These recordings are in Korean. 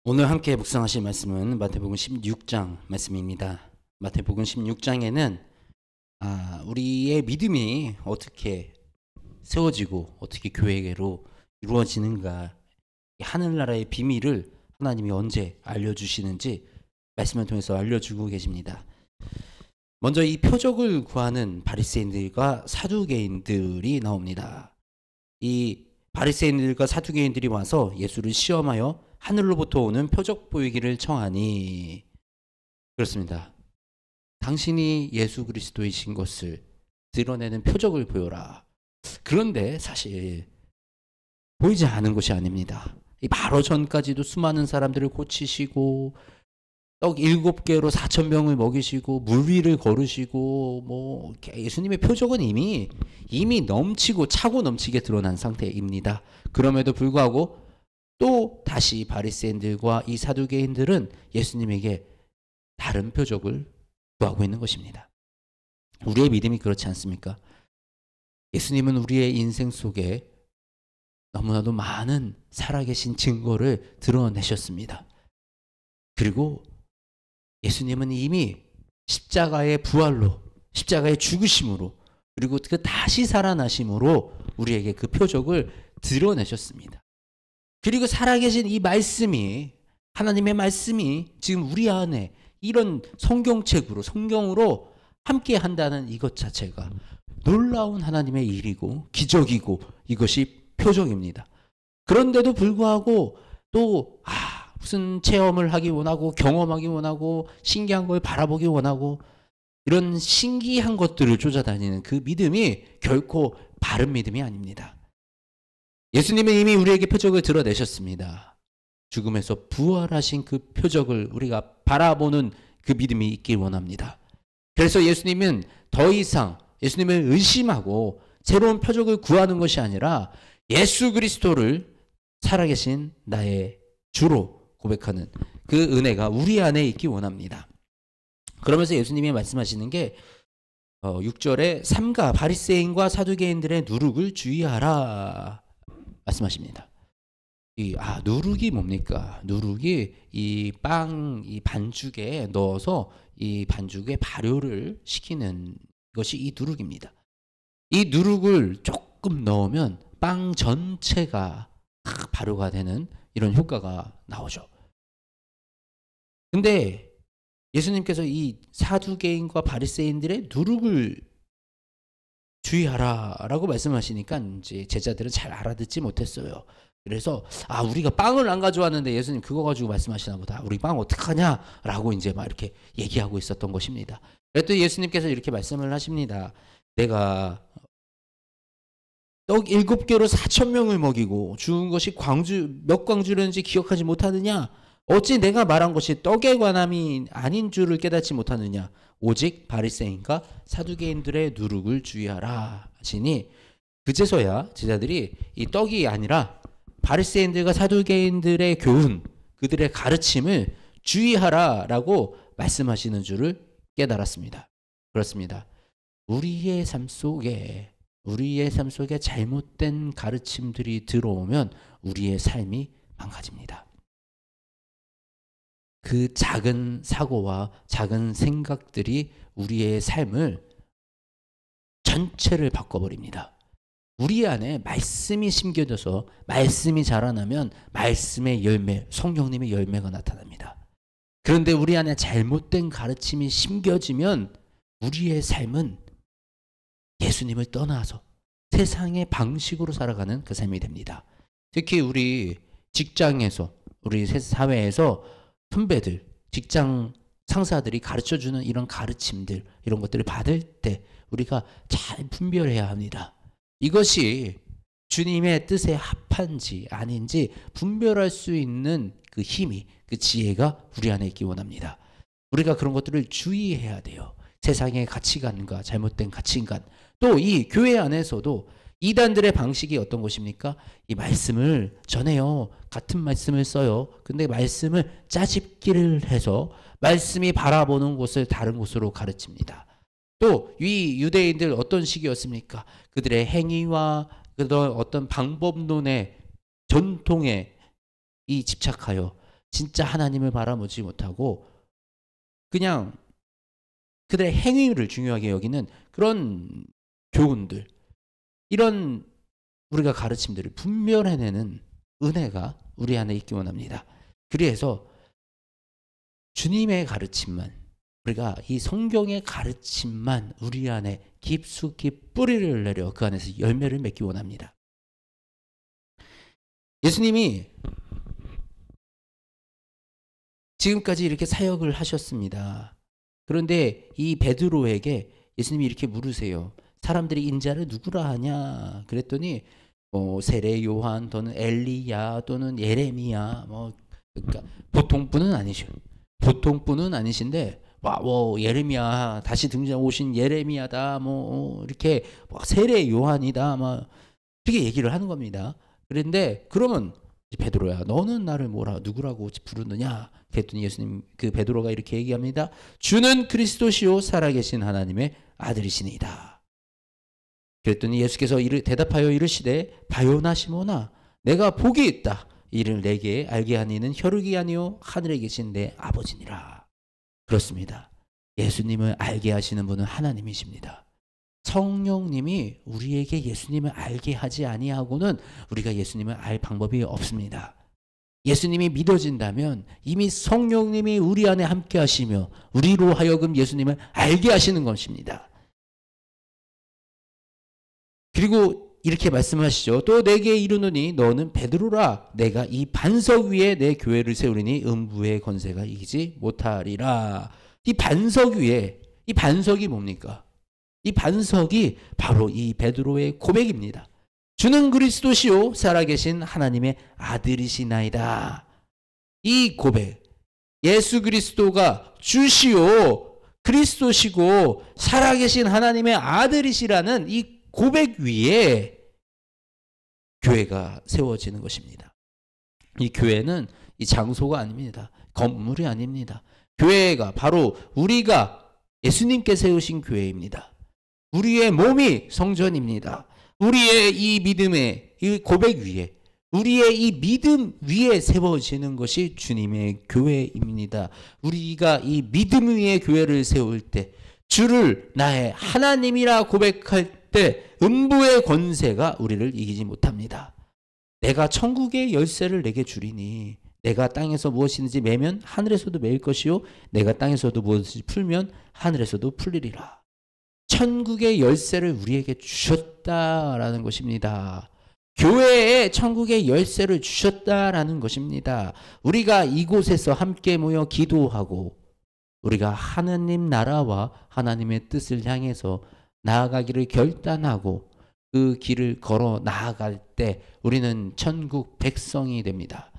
오늘 함께 묵상하실 말씀은 마태복음 16장 말씀입니다. 마태복음 16장에는 우리의 믿음이 어떻게 세워지고 어떻게 교회로 이루어지는가, 하늘나라의 비밀을 하나님이 언제 알려주시는지 말씀을 통해서 알려주고 계십니다. 먼저 이 표적을 구하는 바리새인들과 사두개인들이 나옵니다. 이 바리새인들과 사두개인들이 와서 예수를 시험하여 하늘로부터 오는 표적 보이기를 청하니, 그렇습니다. 당신이 예수 그리스도이신 것을 드러내는 표적을 보여라. 그런데 사실 보이지 않은 것이 아닙니다. 바로 전까지도 수많은 사람들을 고치시고 떡 7개로 4,000명을 먹이시고 물 위를 걸으시고 예수님의 표적은 이미 넘치고 차고 넘치게 드러난 상태입니다. 그럼에도 불구하고 또 다시 바리새인들과 이 사두개인들은 예수님에게 다른 표적을 구하고 있는 것입니다. 우리의 믿음이 그렇지 않습니까? 예수님은 우리의 인생 속에 너무나도 많은 살아계신 증거를 드러내셨습니다. 그리고 예수님은 이미 십자가의 부활로, 십자가의 죽으심으로, 그리고 그 다시 살아나심으로 우리에게 그 표적을 드러내셨습니다. 그리고 살아계신 이 말씀이, 하나님의 말씀이 지금 우리 안에 이런 성경으로 함께 한다는 이것 자체가 놀라운 하나님의 일이고 기적이고 이것이 표적입니다. 그런데도 불구하고 또 무슨 체험을 하기 원하고 경험하기 원하고 신기한 걸 바라보기 원하고 이런 신기한 것들을 쫓아다니는 그 믿음이 결코 바른 믿음이 아닙니다. 예수님은 이미 우리에게 표적을 드러내셨습니다. 죽음에서 부활하신 그 표적을 우리가 바라보는 그 믿음이 있길 원합니다. 그래서 예수님은 더 이상 예수님을 의심하고 새로운 표적을 구하는 것이 아니라 예수 그리스도를 살아계신 나의 주로 고백하는 그 은혜가 우리 안에 있기 원합니다. 그러면서 예수님이 말씀하시는 게 6절에 삼가 바리새인과 사두개인들의 누룩을 주의하라 말씀하십니다. 누룩이 뭡니까? 누룩이 이 반죽에 넣어서 이 반죽에 발효를 시키는 것이 이 누룩입니다. 이 누룩을 조금 넣으면 빵 전체가 발효가 되는 이런 효과가 나오죠. 근데 예수님께서 이 사두개인과 바리새인들의 누룩을 주의하라라고 말씀하시니까 이제 제자들은 잘 알아듣지 못했어요. 그래서 우리가 빵을 안 가져왔는데 예수님 그거 가지고 말씀하시나 보다. 우리 빵 어떡하냐라고 이제 막 이렇게 얘기하고 있었던 것입니다. 그랬더니 예수님께서 이렇게 말씀을 하십니다. 내가 떡 7개로 4,000명을 먹이고 죽은 것이 몇 광주였는지 기억하지 못하느냐? 어찌 내가 말한 것이 떡에 관함이 아닌 줄을 깨닫지 못하느냐? 오직 바리새인과 사두개인들의 누룩을 주의하라 하시니, 그제서야 제자들이 이 떡이 아니라 바리새인들과 사두개인들의 교훈, 그들의 가르침을 주의하라라고 말씀하시는 줄을 깨달았습니다. 그렇습니다. 우리의 삶 속에 잘못된 가르침들이 들어오면 우리의 삶이 망가집니다. 그 작은 사고와 작은 생각들이 우리의 삶을 전체를 바꿔버립니다. 우리 안에 말씀이 심겨져서 말씀이 자라나면 말씀의 열매, 성령님의 열매가 나타납니다. 그런데 우리 안에 잘못된 가르침이 심겨지면 우리의 삶은 예수님을 떠나서 세상의 방식으로 살아가는 그 삶이 됩니다. 특히 우리 직장에서, 우리 사회에서 선배들, 직장 상사들이 가르쳐주는 이런 가르침들, 이런 것들을 받을 때 우리가 잘 분별해야 합니다. 이것이 주님의 뜻에 합한지 아닌지 분별할 수 있는 그 힘이, 그 지혜가 우리 안에 있기 원합니다. 우리가 그런 것들을 주의해야 돼요. 세상의 가치관과 잘못된 가치관, 또 이 교회 안에서도 이단들의 방식이 어떤 것입니까? 이 말씀을 전해요. 같은 말씀을 써요. 근데 말씀을 짜집기를 해서 말씀이 바라보는 곳을 다른 곳으로 가르칩니다. 또 이 유대인들 어떤 식이었습니까? 그들의 행위와 그런 어떤 방법론의 전통에 집착하여 진짜 하나님을 바라보지 못하고 그냥 그들의 행위를 중요하게 여기는 그런 교훈들, 이런 우리가 가르침들을 분별해내는 은혜가 우리 안에 있기 원합니다. 그래서 주님의 가르침만, 우리가 이 성경의 가르침만 우리 안에 깊숙이 뿌리를 내려 그 안에서 열매를 맺기 원합니다. 예수님이 지금까지 이렇게 사역을 하셨습니다. 그런데 이 베드로에게 예수님이 이렇게 물으세요. 사람들이 인자를 누구라 하냐? 그랬더니 세례 요한 또는 엘리야 또는 예레미야 그러니까 보통 분은 아니셔. 보통 분은 아니신데 예레미야 다시 등장 오신 예레미야다 이렇게 세례 요한이다 이렇게 얘기를 하는 겁니다. 그런데 그러면 베드로야 너는 나를 누구라고 부르느냐? 그랬더니 예수님 그 베드로가 이렇게 얘기합니다. 주는 그리스도시요 살아계신 하나님의 아들이시니이다. 그랬더니 예수께서 대답하여 이르시되 바요나 시몬아 내가 복이 있다. 이를 내게 알게 하는 이는 혈육이 아니요 하늘에 계신 내 아버지니라. 그렇습니다. 예수님을 알게 하시는 분은 하나님이십니다. 성령님이 우리에게 예수님을 알게 하지 아니하고는 우리가 예수님을 알 방법이 없습니다. 예수님이 믿어진다면 이미 성령님이 우리 안에 함께 하시며 우리로 하여금 예수님을 알게 하시는 것입니다. 그리고 이렇게 말씀하시죠. 또 내게 이르노니 너는 베드로라. 내가 이 반석 위에 내 교회를 세우리니 음부의 권세가 이기지 못하리라. 이 반석 위에, 이 반석이 뭡니까? 이 반석이 바로 이 베드로의 고백입니다. 주는 그리스도시요 살아계신 하나님의 아들이시나이다. 이 고백, 예수 그리스도가 주시오 그리스도시고 살아계신 하나님의 아들이시라는 이 고백 위에 교회가 세워지는 것입니다. 이 교회는 이 장소가 아닙니다. 건물이 아닙니다. 교회가 바로 우리가 예수님께 세우신 교회입니다. 우리의 몸이 성전입니다. 우리의 이 믿음의 이 고백 위에, 우리의 이 믿음 위에 세워지는 것이 주님의 교회입니다. 우리가 이 믿음 위에 교회를 세울 때, 주를 나의 하나님이라 고백할 때 음부의 권세가 우리를 이기지 못합니다. 내가 천국의 열쇠를 내게 주리니 내가 땅에서 무엇이든지 매면 하늘에서도 매일 것이요 내가 땅에서도 무엇이든지 풀면 하늘에서도 풀리리라. 천국의 열쇠를 우리에게 주셨다라는 것입니다. 교회에 천국의 열쇠를 주셨다라는 것입니다. 우리가 이곳에서 함께 모여 기도하고 우리가 하나님 나라와 하나님의 뜻을 향해서 나아가기를 결단하고 그 길을 걸어 나아갈 때 우리는 천국 백성이 됩니다.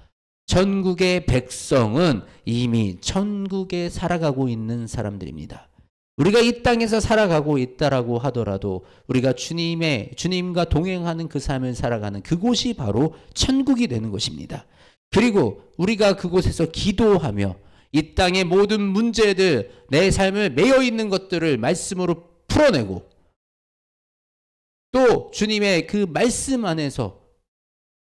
천국의 백성은 이미 천국에 살아가고 있는 사람들입니다. 우리가 이 땅에서 살아가고 있다라고 하더라도 우리가 주님과 동행하는 그 삶을 살아가는 그곳이 바로 천국이 되는 것입니다. 그리고 우리가 그곳에서 기도하며 이 땅의 모든 문제들, 내 삶을 매여 있는 것들을 말씀으로 풀어내고 또 주님의 그 말씀 안에서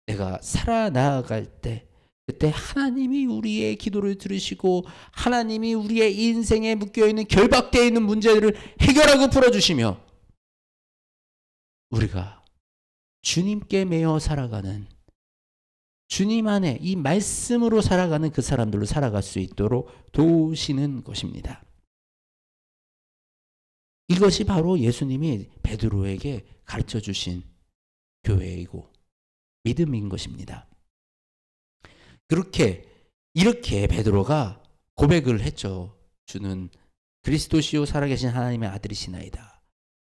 내가 살아나갈 때 그때 하나님이 우리의 기도를 들으시고 하나님이 우리의 인생에 묶여있는 결박되어 있는 문제들을 해결하고 풀어주시며 우리가 주님께 매여 살아가는 주님 안에 이 말씀으로 살아가는 그 사람들로 살아갈 수 있도록 도우시는 것입니다. 이것이 바로 예수님이 베드로에게 가르쳐 주신 교회이고 믿음인 것입니다. 이렇게 베드로가 고백을 했죠. 주는 그리스도시요 살아계신 하나님의 아들이시나이다.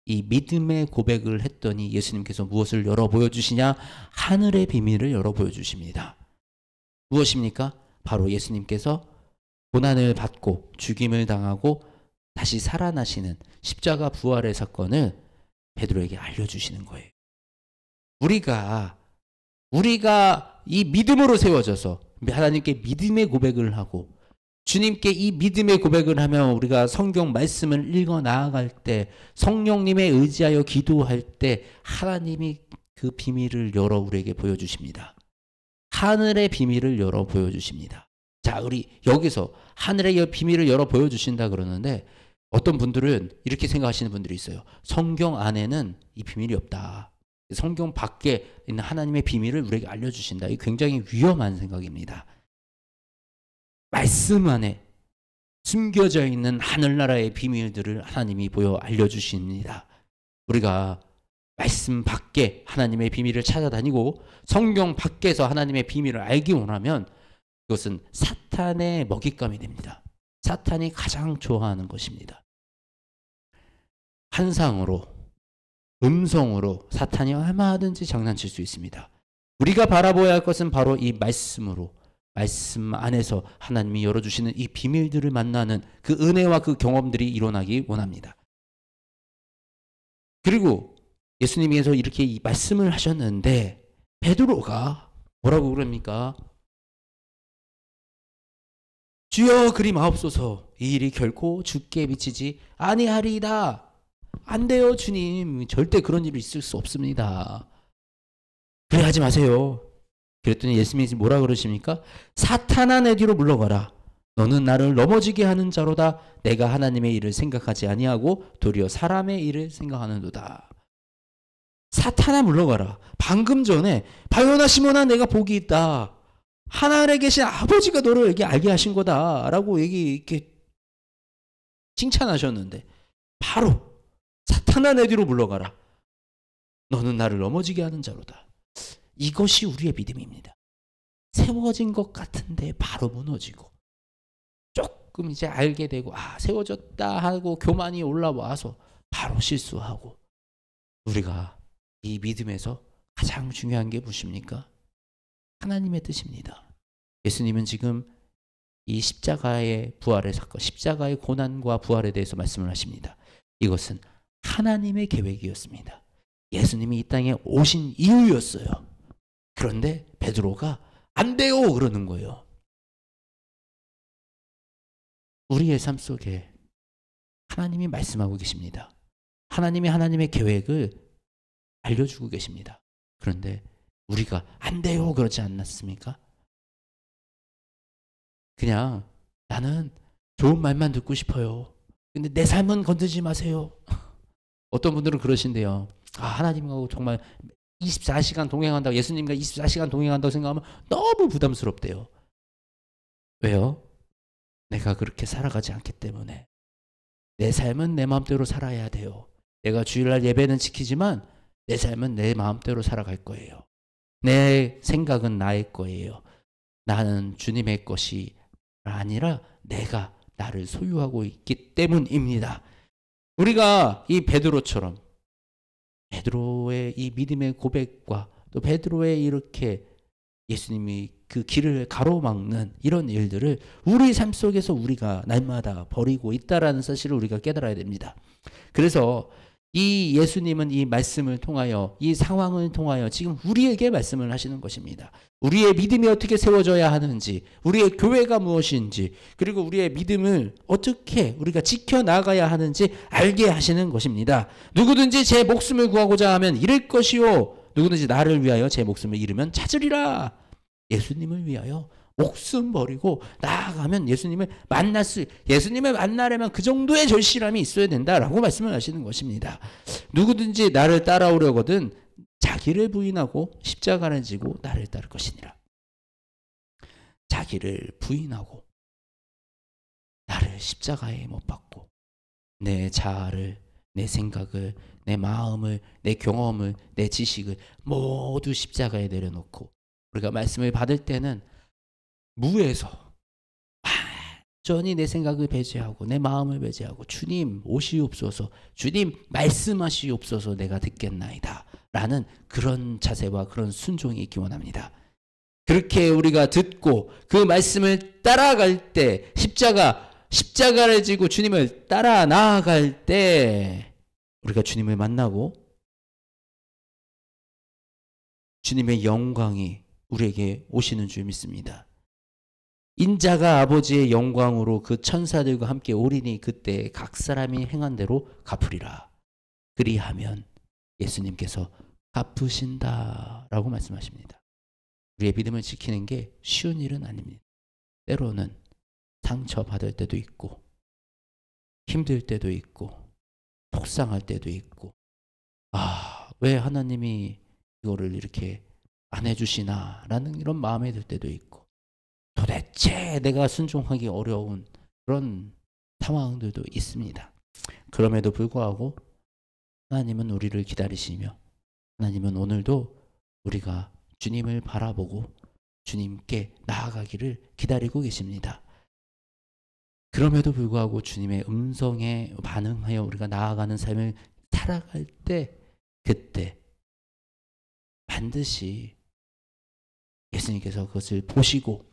이 믿음의 고백을 했더니 예수님께서 무엇을 열어 보여주시냐? 하늘의 비밀을 열어 보여주십니다. 무엇입니까? 바로 예수님께서 고난을 받고 죽임을 당하고 다시 살아나시는 십자가 부활의 사건을 베드로에게 알려주시는 거예요. 우리가 이 믿음으로 세워져서 하나님께 믿음의 고백을 하고 주님께 이 믿음의 고백을 하며 우리가 성경 말씀을 읽어 나아갈 때 성령님에 의지하여 기도할 때 하나님이 그 비밀을 열어 우리에게 보여주십니다. 하늘의 비밀을 열어 보여주십니다. 자, 우리 여기서 하늘의 비밀을 열어 보여주신다 그러는데 어떤 분들은 이렇게 생각하시는 분들이 있어요. 성경 안에는 이 비밀이 없다. 성경 밖에 있는 하나님의 비밀을 우리에게 알려주신다. 이 굉장히 위험한 생각입니다. 말씀 안에 숨겨져 있는 하늘나라의 비밀들을 하나님이 보여 알려주십니다. 우리가 말씀 밖에 하나님의 비밀을 찾아다니고 성경 밖에서 하나님의 비밀을 알기 원하면 그것은 사탄의 먹잇감이 됩니다. 사탄이 가장 좋아하는 것입니다. 환상으로, 음성으로 사탄이 얼마든지 장난칠 수 있습니다. 우리가 바라보아야 할 것은 바로 이 말씀으로, 말씀 안에서 하나님이 열어주시는 이 비밀들을 만나는 그 은혜와 그 경험들이 일어나기 원합니다. 그리고 예수님께서 이렇게 이 말씀을 하셨는데 베드로가 뭐라고 그럽니까? 주여 그리 마옵소서, 이 일이 결코 주께 미치지 아니하리이다. 안 돼요 주님, 절대 그런 일이 있을 수 없습니다. 그래 하지 마세요. 그랬더니 예수님이 뭐라 그러십니까? 사탄아 내 뒤로 물러가라. 너는 나를 넘어지게 하는 자로다. 내가 하나님의 일을 생각하지 아니하고 도리어 사람의 일을 생각하는도다. 사탄아 물러가라. 방금 전에 바요나 시몬아 내가 복이 있다. 하늘에 계신 아버지가 너를 이렇게 알게 하신 거다라고 이렇게 칭찬하셨는데 바로 사탄아 내 뒤로 물러가라. 너는 나를 넘어지게 하는 자로다. 이것이 우리의 믿음입니다. 세워진 것 같은데 바로 무너지고 조금 이제 알게 되고 세워졌다 하고 교만이 올라와서 바로 실수하고. 우리가 이 믿음에서 가장 중요한 게 무엇입니까? 하나님의 뜻입니다. 예수님은 지금 이 십자가의 부활의 사건, 십자가의 고난과 부활에 대해서 말씀을 하십니다. 이것은 하나님의 계획이었습니다. 예수님이 이 땅에 오신 이유였어요. 그런데 베드로가 안 돼요 그러는 거예요. 우리의 삶 속에 하나님이 말씀하고 계십니다. 하나님이 하나님의 계획을 알려주고 계십니다. 그런데 우리가 안 돼요 그러지 않았습니까? 그냥 나는 좋은 말만 듣고 싶어요. 근데 내 삶은 건드지 마세요. 어떤 분들은 그러신대요. 하나님하고 정말 24시간 동행한다고, 예수님과 24시간 동행한다고 생각하면 너무 부담스럽대요. 왜요? 내가 그렇게 살아가지 않기 때문에. 내 삶은 내 마음대로 살아야 돼요. 내가 주일날 예배는 지키지만 내 삶은 내 마음대로 살아갈 거예요. 내 생각은 나의 거예요. 나는 주님의 것이 아니라 내가 나를 소유하고 있기 때문입니다. 우리가 이 베드로처럼 베드로의 이 믿음의 고백과 또 베드로의 이렇게 예수님이 그 길을 가로막는 이런 일들을 우리 삶 속에서 우리가 날마다 벌이고 있다라는 사실을 우리가 깨달아야 됩니다. 그래서 이 예수님은 이 말씀을 통하여, 이 상황을 통하여 지금 우리에게 말씀을 하시는 것입니다. 우리의 믿음이 어떻게 세워져야 하는지, 우리의 교회가 무엇인지, 그리고 우리의 믿음을 어떻게 우리가 지켜나가야 하는지 알게 하시는 것입니다. 누구든지 제 목숨을 구하고자 하면 잃을 것이요, 누구든지 나를 위하여 제 목숨을 잃으면 찾으리라. 예수님을 위하여 목숨 버리고 나아가면 예수님을 만나려면 그 정도의 절실함이 있어야 된다라고 말씀을 하시는 것입니다. 누구든지 나를 따라오려거든 자기를 부인하고 십자가를 지고 나를 따를 것이니라. 자기를 부인하고 나를 십자가에 못 박고 내 자아를, 내 생각을, 내 마음을, 내 경험을, 내 지식을 모두 십자가에 내려놓고 우리가 말씀을 받을 때는 무에서 완전히 내 생각을 배제하고 내 마음을 배제하고 주님 오시옵소서, 주님 말씀하시옵소서, 내가 듣겠나이다 라는 그런 자세와 그런 순종이 있기 원합니다. 그렇게 우리가 듣고 그 말씀을 따라갈 때, 십자가를 지고 주님을 따라 나아갈 때 우리가 주님을 만나고 주님의 영광이 우리에게 오시는 줄 믿습니다. 인자가 아버지의 영광으로 그 천사들과 함께 오리니 그때 각 사람이 행한 대로 갚으리라. 그리하면 예수님께서 갚으신다라고 말씀하십니다. 우리의 믿음을 지키는 게 쉬운 일은 아닙니다. 때로는 상처받을 때도 있고 힘들 때도 있고 속상할 때도 있고 왜 하나님이 이거를 이렇게 안 해주시나 라는 이런 마음이 들 때도 있고 도대체 내가 순종하기 어려운 그런 상황들도 있습니다. 그럼에도 불구하고 하나님은 우리를 기다리시며 하나님은 오늘도 우리가 주님을 바라보고 주님께 나아가기를 기다리고 계십니다. 그럼에도 불구하고 주님의 음성에 반응하여 우리가 나아가는 삶을 살아갈 때 그때 반드시 예수님께서 그것을 보시고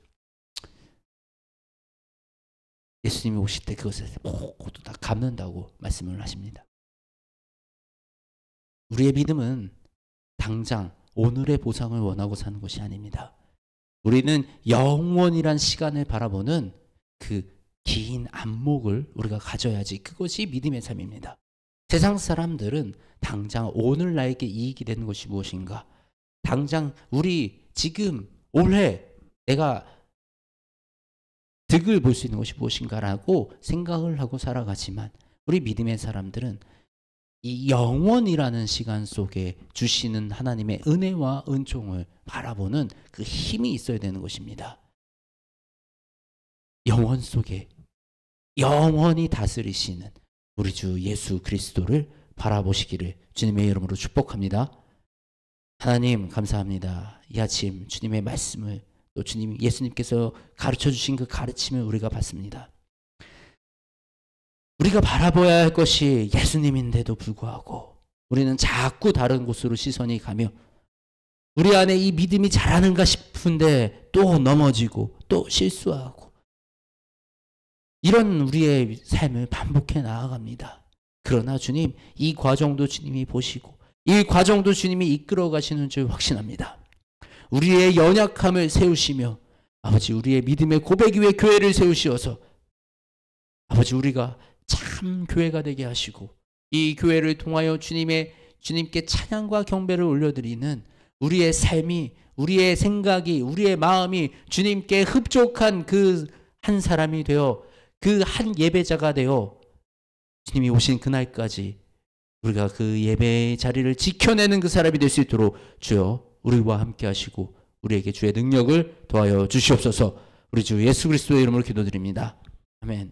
예수님이 오실 때 그것을 모두 다 갚는다고 말씀을 하십니다. 우리의 믿음은 당장 오늘의 보상을 원하고 사는 것이 아닙니다. 우리는 영원이란 시간을 바라보는 그 긴 안목을 우리가 가져야지 그것이 믿음의 삶입니다. 세상 사람들은 당장 오늘 나에게 이익이 되는 것이 무엇인가? 당장 우리 지금 올해 내가 득을 볼 수 있는 것이 무엇인가라고 생각을 하고 살아가지만 우리 믿음의 사람들은 이 영원이라는 시간 속에 주시는 하나님의 은혜와 은총을 바라보는 그 힘이 있어야 되는 것입니다. 영원 속에 영원히 다스리시는 우리 주 예수 그리스도를 바라보시기를 주님의 이름으로 축복합니다. 하나님 감사합니다. 이 아침 주님의 말씀을 또 주님 예수님께서 가르쳐 주신 그 가르침을 우리가 받습니다. 우리가 바라봐야 할 것이 예수님인데도 불구하고 우리는 자꾸 다른 곳으로 시선이 가며 우리 안에 이 믿음이 자라는가 싶은데 또 넘어지고 또 실수하고 이런 우리의 삶을 반복해 나아갑니다. 그러나 주님 이 과정도 주님이 보시고 이 과정도 주님이 이끌어 가시는 줄 확신합니다. 우리의 연약함을 세우시며 아버지 우리의 믿음의 고백 위에 교회를 세우시어서 아버지 우리가 참 교회가 되게 하시고 이 교회를 통하여 주님께 찬양과 경배를 올려드리는 우리의 삶이 우리의 생각이 우리의 마음이 주님께 흡족한 그 한 사람이 되어 그 한 예배자가 되어 주님이 오신 그날까지 우리가 그 예배의 자리를 지켜내는 그 사람이 될 수 있도록 주여 우리와 함께 하시고 우리에게 주의 능력을 더하여 주시옵소서. 우리 주 예수 그리스도의 이름으로 기도드립니다. 아멘.